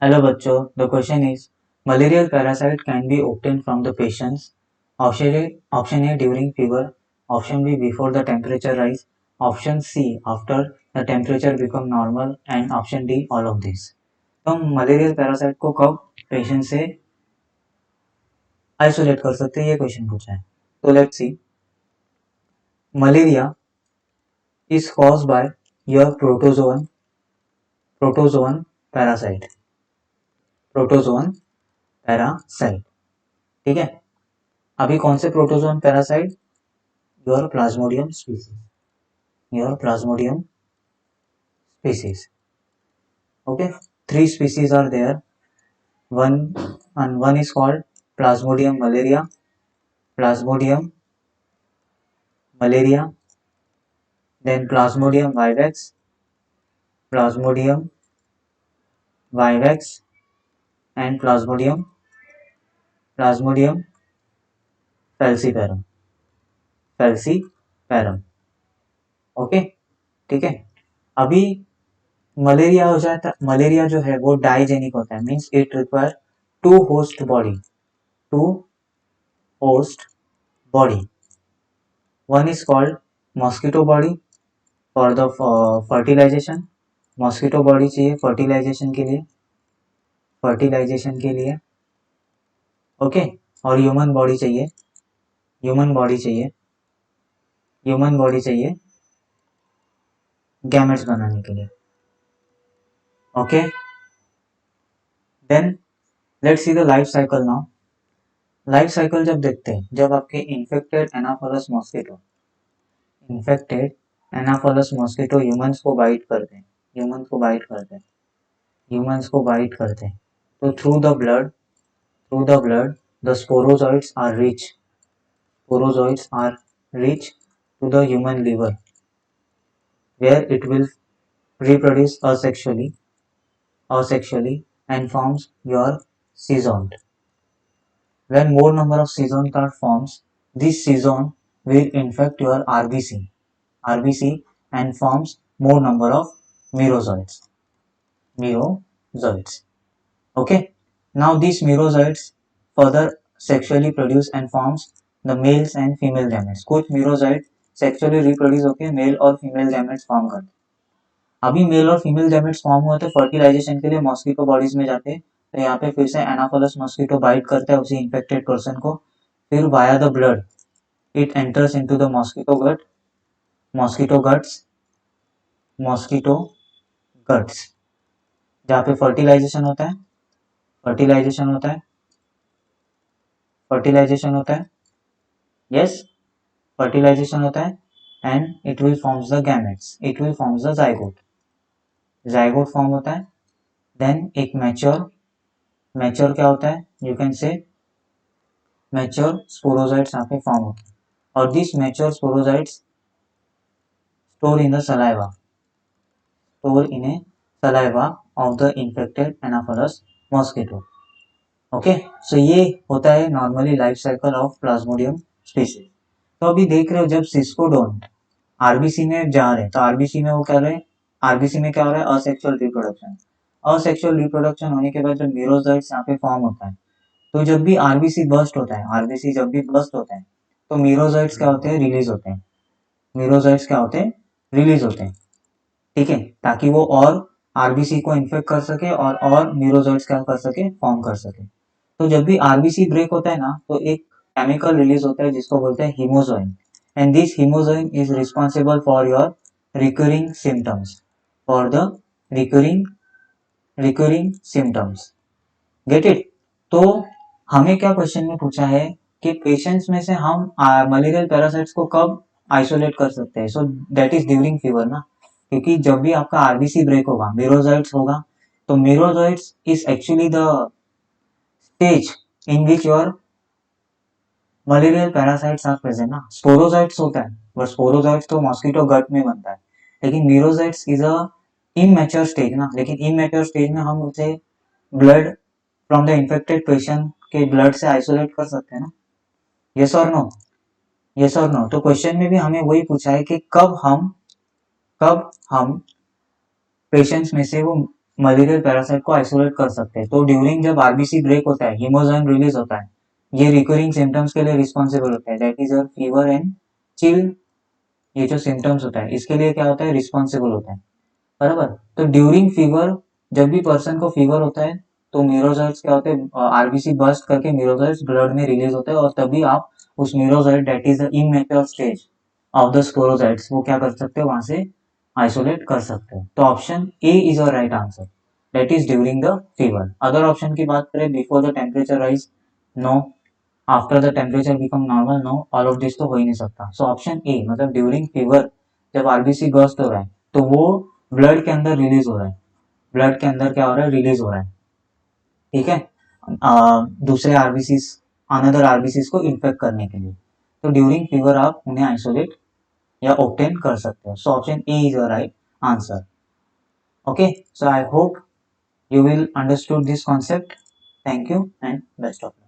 Hello बच्चों, the question is malarial parasite can be obtained from the patients. Option A during fever, option B before the temperature rise, option C after the temperature become normal and option D all of this. तो हम malarial parasite को कब patient से isolate कर सकते हैं, ये question पूछा है. तो let's see. Malaria is caused by your protozoan parasite. Protozoan parasite, ठीक है. अभी कौन से protozoan parasite? Your Plasmodium species. Okay, 3 species are there. One is called Plasmodium malaria, then Plasmodium vivax, and Plasmodium falciparum. Okay, ठीक है. अभी malaria हो जाता, मलेरिया जो है वो डाइजेनिक होता है, means it require to host body. One is called mosquito body for the fertilization. Mosquito body चाहिए फर्टिलाइजेशन के लिए. ओके, और ह्यूमन बॉडी चाहिए गैमेट्स बनाने के लिए. Okay, then let's see the life cycle now. Life cycle जब देखते हैं, जब आपके इन्फेक्टेड एनाफेलस मॉस्किटो ह्यूमंस को बाइट करते हैं, तो through the blood the sporozoites are reach to the human liver, where it will reproduce asexually and forms your seasoned. When more number of seasoned are forms, this season will infect your RBC and forms more number of merozoites. Okay, now these merozoites further sexually produce and forms the males and female gametes. कुछ merozoites sexually reproduce होके mail और female gametes form करते. अभी mail और female gametes form हुए थे fertilisation के लिए मॉस्किटो बॉडीज में जाते, तो यहाँ पे फिर से एनाफेलस मॉस्किटो बाइट करता है उसी इन्फेक्टेड पर्सन को, फिर via the blood it enters into the mosquito guts, जहाँ पे फर्टिलाइजेशन होता है yes, fertilization होता है and it will forms the gametes, it will forms the zygote form होता है. then एक मैच्योर क्या होता है, you can say mature sporozoites यहाँ पे फॉर्म होते हैं, और this mature sporozoites store in the saliva of the infected एनाफेलस mosquito. Okay, so ये होता है normally life cycle of plasmodium species. तो अभी देख रहे हो जब सिस्कोडोंट आरबीसी में जा रहे हैं, तो आरबीसी में वो क्या रहे, आरबीसी में क्या हो रहा है, असेक्सुअल रिप्रोडक्शन होने के बाद जब मेरोजॉइट्स यहाँ पे फॉर्म होता है, तो जब भी आरबीसी बस्ट होता है, तो मेरोजॉइट्स क्या होते हैं, रिलीज होते हैं. ठीक है, ताकि वो और आरबीसी को इन्फेक्ट कर सके और मेरोजॉइट्स क्या कर सके, फॉर्म कर सके. तो जब भी आरबीसी ब्रेक होता है ना, तो एक केमिकल रिलीज होता है जिसको बोलते हैं hemozoin, and this hemozoin is responsible for your recurring symptoms. Get it. तो हमें क्या क्वेश्चन में पूछा है कि पेशेंट्स में से हम मलेरियल पैरासाइट्स को कब आइसोलेट कर सकते हैं. So that is during fever ना, क्योंकि जब भी आपका आरबीसी ब्रेक होगा, मेरोजॉइट्स होगा, तो merozoites is actually the stage in which your malarial parasites are present ना. स्पोरोजॉइट्स होता है, बट स्पोरोजॉइट्स तो मॉस्किटो गट में बनता है, लेकिन merozoites is a immature stage ना. लेकिन इमैच्योर स्टेज में हम उसे blood from the infected patient के ब्लड से आइसोलेट कर सकते हैं ना. यस और नो. तो क्वेश्चन में भी हमें वही पूछा है कि कब हम पेशेंट्स में से वो मलेरियल पैरासाइट को आइसोलेट कर सकते हैं। तो ड्यूरिंग जब आरबीसी ब्रेक होता है, हीमोजाइम रिलीज होता है, ये रिकरिंग सिम्टम्स के लिए रिस्पॉन्सिबल होता है, that is your fever and chill. ये जो सिम्टम्स होता है इसके लिए क्या होता है, रिस्पॉन्सिबल होता है, बराबर। तो ड्यूरिंग फीवर, जब भी पर्सन को फीवर होता है तो मीरोजाइट्स क्या होते हैं, आरबीसी बर्स्ट करके मीरोजाइट्स ब्लड में रिलीज होते हैं, और तभी आप उस merozoite that is the immature stage of the sporozoites, वो क्या कर सकते हो, वहां से आइसोलेट कर सकते हो। तो option A is your right answer, that is during the fever. Other option की बात करें, before the temperature rise, no. After the temperature become normal, no. All of this तो हो ही नहीं सकता। सो ऑप्शन ए, मतलब ड्यूरिंग फीवर जब आरबीसी बर्स्ट हो रहा है तो वो ब्लड के अंदर रिलीज हो रहा है, ब्लड के अंदर क्या हो रहा है, रिलीज हो रहा है, ठीक है, दूसरे आरबीसीज, अनदर आरबीसीज को इन्फेक्ट करने के लिए। तो ड्यूरिंग फीवर आप उन्हें आइसोलेट या ऑब्टेन कर सकते हो। सो option A is your right answer. Okay, so I hope you will understood this concept. Thank you and best of luck.